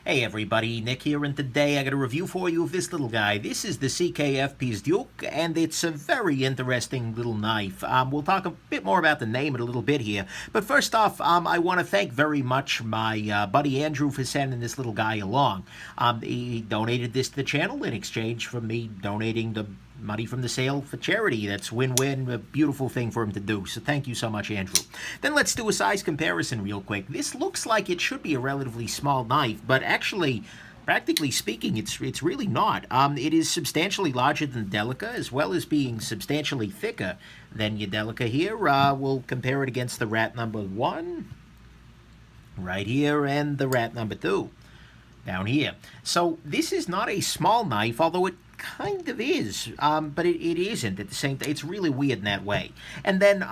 Hey everybody, Nick here, and today I got a review for you of this little guy. This is the CKF Pиздюк, and it's a very interesting little knife. We'll talk a bit more about the name in a little bit here, but first off, I want to thank very much my buddy Andrew for sending this little guy along. He donated this to the channel in exchange for me donating the money from the sale for charity. That's win-win, a beautiful thing for him to do. So thank you so much, Andrew. Then let's do a size comparison real quick. This looks like it should be a relatively small knife, but actually, practically speaking, it's really not. It is substantially larger than the Delica, as well as being substantially thicker than your Delica here. We'll compare it against the Rat number 1, right here, and the Rat number 2, down here. So this is not a small knife, although it kind of is, but it isn't at the same time. It's really weird in that way. And then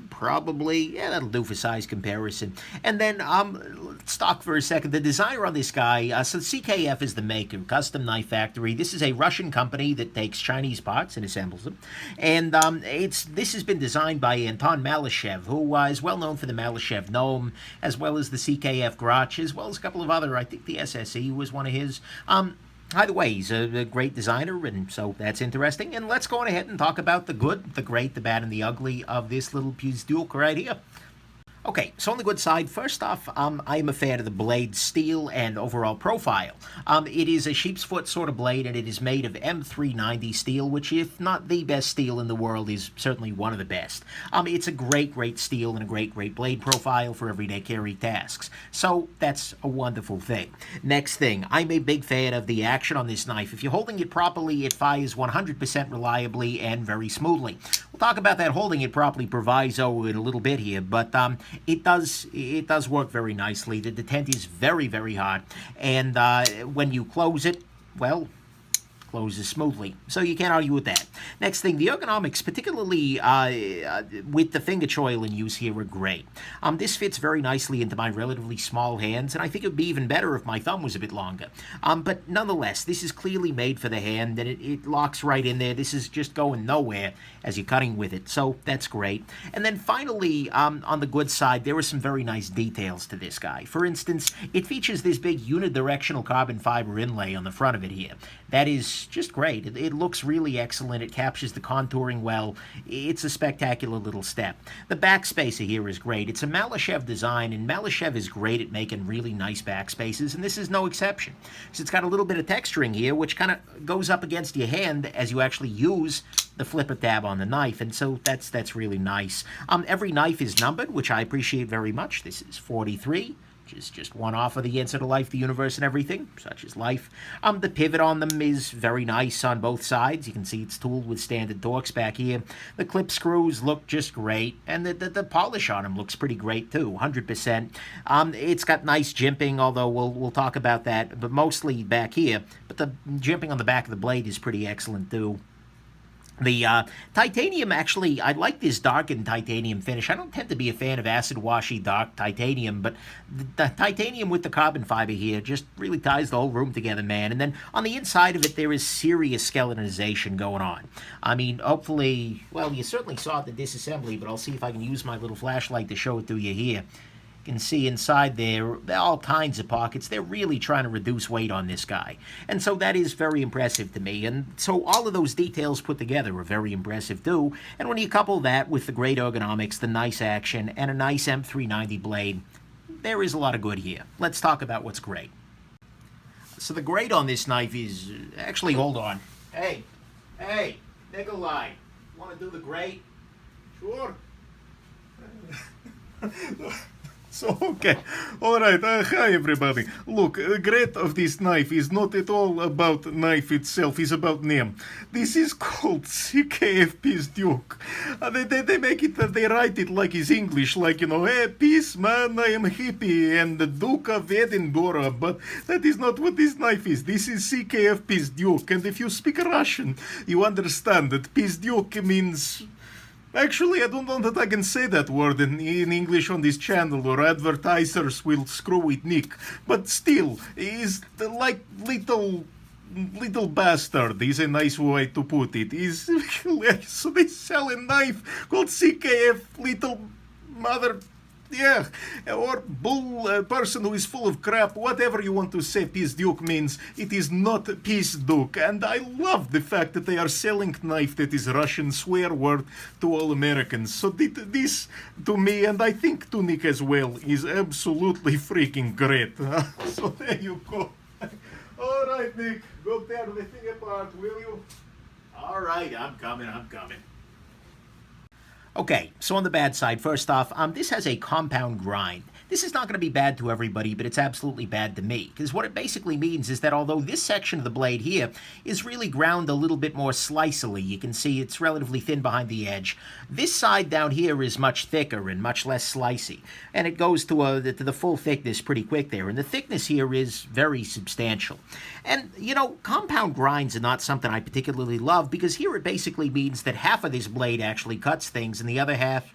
probably, yeah, that'll do for size comparison. And then let's talk for a second. The designer on this guy, so CKF is the maker, Custom Knife Factory. This is a Russian company that takes Chinese parts and assembles them. And this has been designed by Anton Malyshev, who is well known for the Malyshev Gnome, as well as the CKF Grotch, as well as a couple of other, I think the SSE was one of his. Either way, he's a great designer, and so that's interesting. And let's go on ahead and talk about the good, the great, the bad, and the ugly of this little Pizduke right here. Okay, so on the good side, first off, I am a fan of the blade steel and overall profile. It is a sheep's foot sort of blade, and it is made of M390 steel, which, if not the best steel in the world, is certainly one of the best. It's a great, great steel and a great, great blade profile for everyday carry tasks. So that's a wonderful thing. Next thing, I'm a big fan of the action on this knife. If you're holding it properly, it fires 100% reliably and very smoothly. We'll talk about that holding it properly proviso in a little bit here, but it does work very nicely. The detent is very, very hard, and when you close it, well, closes smoothly. So you can't argue with that. Next thing, the ergonomics, particularly with the finger choil in use here, are great. This fits very nicely into my relatively small hands, and I think it would be even better if my thumb was a bit longer. But nonetheless, this is clearly made for the hand, and it locks right in there. This is just going nowhere as you're cutting with it, so that's great. And then finally, on the good side, there are some very nice details to this guy. For instance, it features this big unidirectional carbon fiber inlay on the front of it here. That is just great. It looks really excellent. It captures the contouring well. It's a spectacular little step. The backspacer here is great. It's a Malyshev design, and Malyshev is great at making really nice backspaces, and this is no exception. So it's got a little bit of texturing here, which kind of goes up against your hand as you actually use the flipper tab on the knife, and so that's really nice. Every knife is numbered, which I appreciate very much. This is 43. Which is just one off of the answer to life, the universe, and everything, such as life. The pivot on them is very nice on both sides. You can see it's tooled with standard Torx back here. The clip screws look just great, and the polish on them looks pretty great too, 100%. It's got nice jimping, although we'll talk about that, but mostly back here. But the jimping on the back of the blade is pretty excellent too. The titanium, actually, I like this darkened titanium finish. I don't tend to be a fan of acid washy dark titanium, but the titanium with the carbon fiber here just really ties the whole room together, man. And then on the inside of it, there is serious skeletonization going on. I mean, hopefully, well, you certainly saw the disassembly, but I'll see if I can use my little flashlight to show it to you here. You can see inside there are all kinds of pockets. They're really trying to reduce weight on this guy. And so that is very impressive to me. And so all of those details put together are very impressive too. And when you couple that with the great ergonomics, the nice action, and a nice M390 blade, there is a lot of good here. Let's talk about what's great. So the great on this knife is, actually, hold on. Hey, Nikolai, want to do the great? Sure. So, okay, alright, hi everybody. Look, the great of this knife is not at all about knife itself, it's about name. This is called CKF Pиздюк. They make it, they write it like it's English, like, you know, hey, peace, man, I am happy, and the Duke of Edinburgh, but that is not what this knife is. This is CKF Пиздюк, and if you speak Russian, you understand that Пиздюк means... Actually, I don't know that I can say that word in English on this channel, or advertisers will screw with Nick. But still, he's like little bastard is a nice way to put it. So they sell a knife called CKF Little Mother Yeah, or bull person who is full of crap, whatever you want to say Pizdyuk means, it is not Pizduk. And I love the fact that they are selling knife that is Russian swear word to all Americans. So this, to me, and I think to Nick as well, is absolutely freaking great. So there you go. All right, Nick, go tear the thing apart, will you? All right, I'm coming. Okay, so on the bad side, first off, this has a compound grind. This is not going to be bad to everybody, but it's absolutely bad to me. Because what it basically means is that although this section of the blade here is really ground a little bit more slicily, you can see it's relatively thin behind the edge, this side down here is much thicker and much less slicey. And it goes to the full thickness pretty quick there. And the thickness here is very substantial. And, you know, compound grinds are not something I particularly love, because here it basically means that half of this blade actually cuts things and the other half,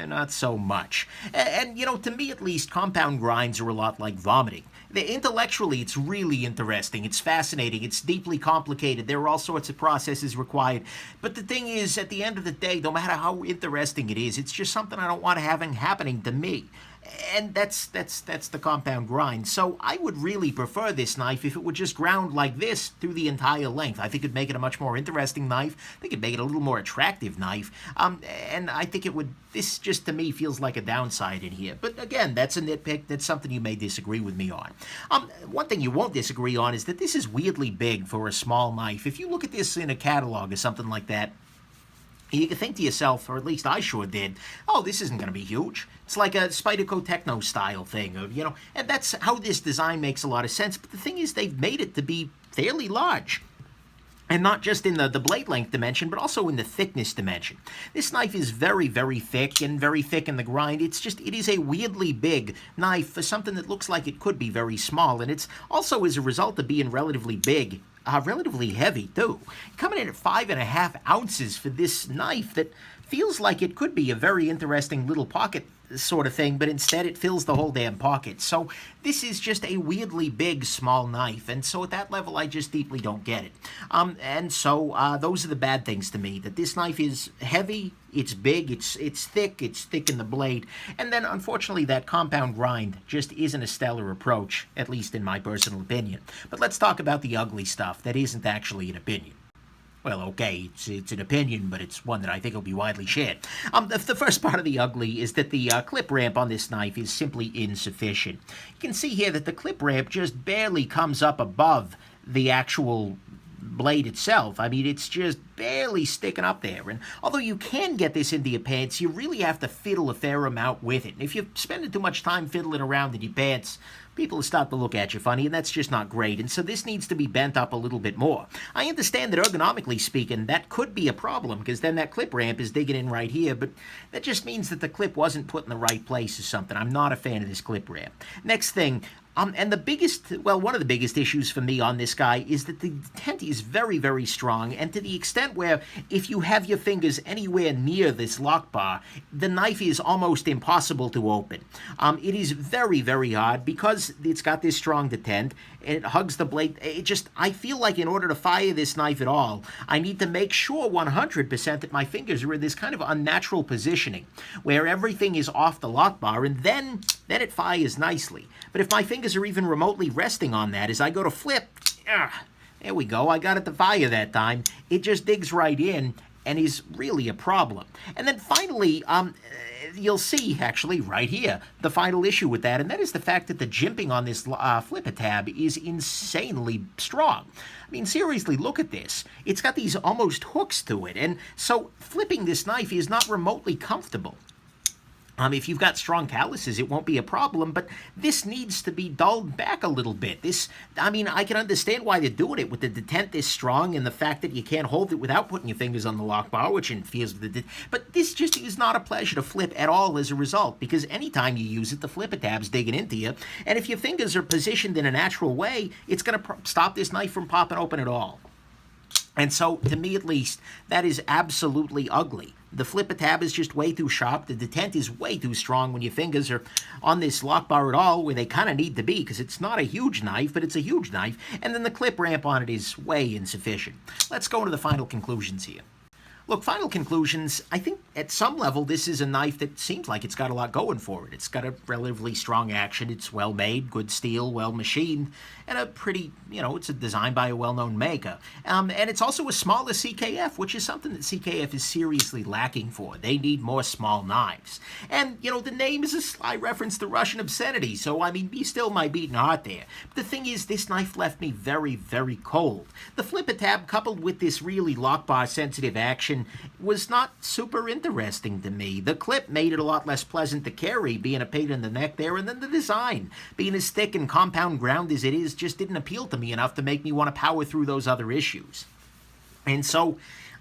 not so much. And, you know, to me at least, compound grinds are a lot like vomiting. Intellectually, it's really interesting. It's fascinating. It's deeply complicated. There are all sorts of processes required. But the thing is, at the end of the day, no matter how interesting it is, it's just something I don't want to have happening to me. And that's the compound grind. So I would really prefer this knife if it would just ground like this through the entire length. I think it'd make it a much more interesting knife. I think it'd make it a little more attractive knife. And I think it would, this just to me feels like a downside in here. But again, that's a nitpick. That's something you may disagree with me on. One thing you won't disagree on is that this is weirdly big for a small knife. If you look at this in a catalog or something like that, you can think to yourself, or at least I sure did, oh, this isn't going to be huge. It's like a Spyderco Techno style thing, you know, and that's how this design makes a lot of sense. But the thing is, they've made it to be fairly large. And not just in the blade length dimension, but also in the thickness dimension. This knife is very, very thick, and very thick in the grind. It's just, it is a weirdly big knife for something that looks like it could be very small. And it's also as a result of being relatively big, relatively heavy too. Coming in at 5.5 ounces for this knife that feels like it could be a very interesting little pocket sort of thing, but instead it fills the whole damn pocket. So this is just a weirdly big small knife, and so at that level I just deeply don't get it. And so those are the bad things to me, that this knife is heavy, it's big, it's thick in the blade, and then unfortunately that compound grind just isn't a stellar approach, at least in my personal opinion. But let's talk about the ugly stuff that isn't actually an opinion. Well, okay, it's an opinion, but it's one that I think will be widely shared. The first part of the ugly is that the clip ramp on this knife is simply insufficient. You can see here that the clip ramp just barely comes up above the actual blade itself. I mean, it's just barely sticking up there. And although you can get this into your pants, you really have to fiddle a fair amount with it. And if you're spending too much time fiddling around in your pants, people will start to look at you funny, and that's just not great. And so this needs to be bent up a little bit more. I understand that ergonomically speaking, that could be a problem, because then that clip ramp is digging in right here, but that just means that the clip wasn't put in the right place or something. I'm not a fan of this clip ramp. Next thing, and the biggest, well, one of the biggest issues for me on this guy is that the tent is very, very strong, and to the extent where if you have your fingers anywhere near this lock bar, the knife is almost impossible to open. It is very, very hard because it's got this strong detent, and it hugs the blade. I feel like in order to fire this knife at all, I need to make sure 100% that my fingers are in this kind of unnatural positioning where everything is off the lock bar, and then it fires nicely. But if my fingers are even remotely resting on that as I go to flip, there we go, I got it to fire that time. It just digs right in and is really a problem. And then finally, you'll see actually right here the final issue with that, and that is the fact that the jimping on this flipper tab is insanely strong. I mean, seriously, look at this. It's got these almost hooks to it, and so flipping this knife is not remotely comfortable. If you've got strong calluses, it won't be a problem, but this needs to be dulled back a little bit. I mean, I can understand why they're doing it with the detent this strong and the fact that you can't hold it without putting your fingers on the lock bar, which interferes with the but this just is not a pleasure to flip at all as a result, because anytime you use it, the flipper tab's digging into you, and if your fingers are positioned in a natural way, it's going to stop this knife from popping open at all. And so, to me at least, that is absolutely ugly. The flipper tab is just way too sharp. The detent is way too strong when your fingers are on this lock bar at all, where they kind of need to be, because it's not a huge knife, but it's a huge knife. And then the clip ramp on it is way insufficient. Let's go into the final conclusions here. Look, final conclusions. I think at some level this is a knife that seems like it's got a lot going for it. It's got a relatively strong action. It's well made, good steel, well machined, and a pretty, it's a designed by a well-known maker. And it's also a smaller CKF, which is something that CKF is seriously lacking for. They need more small knives. And, the name is a sly reference to Russian obscenity, so, be still my beating heart there. But the thing is, this knife left me very, very cold. The flipper tab, coupled with this really lockbar-sensitive action, was not super interesting to me. The clip made it a lot less pleasant to carry, being a pain in the neck there, and then the design, being as thick and compound ground as it is, just didn't appeal to me enough to make me want to power through those other issues. And so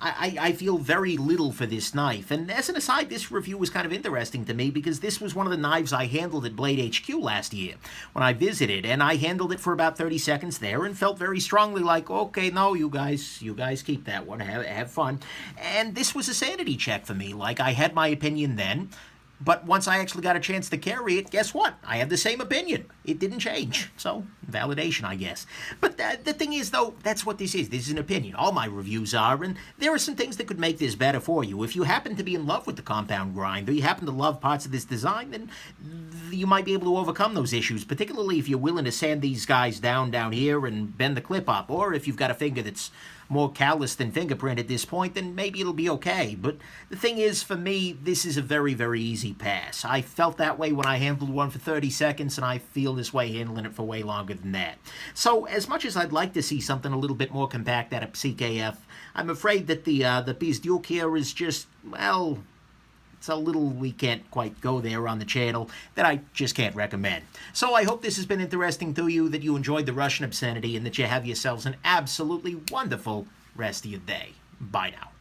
I feel very little for this knife. And as an aside, this review was kind of interesting to me because this was one of the knives I handled at Blade HQ last year when I visited, and I handled it for about 30 seconds there and felt very strongly like, okay, no, you guys keep that one, have fun. And this was a sanity check for me. Like, I had my opinion then, but once I actually got a chance to carry it, guess what? I have the same opinion. It didn't change. So, validation, I guess. But the thing is, though, that's what this is. This is an opinion. All my reviews are, and there are some things that could make this better for you. If you happen to be in love with the compound grind, or you happen to love parts of this design, then you might be able to overcome those issues, particularly if you're willing to sand these guys down here and bend the clip up, or if you've got a finger that's more callous than fingerprint at this point, then maybe it'll be okay. But the thing is, for me, this is a very, very easy pass. I felt that way when I handled one for 30 seconds, and I feel this way handling it for way longer than that. So, as much as I'd like to see something a little bit more compact out of CKF, I'm afraid that the Pizdyuk here is just, well, it's a little, we can't quite go there on the channel, that I just can't recommend. So I hope this has been interesting to you, that you enjoyed the Russian obscenity, and that you have yourselves an absolutely wonderful rest of your day. Bye now.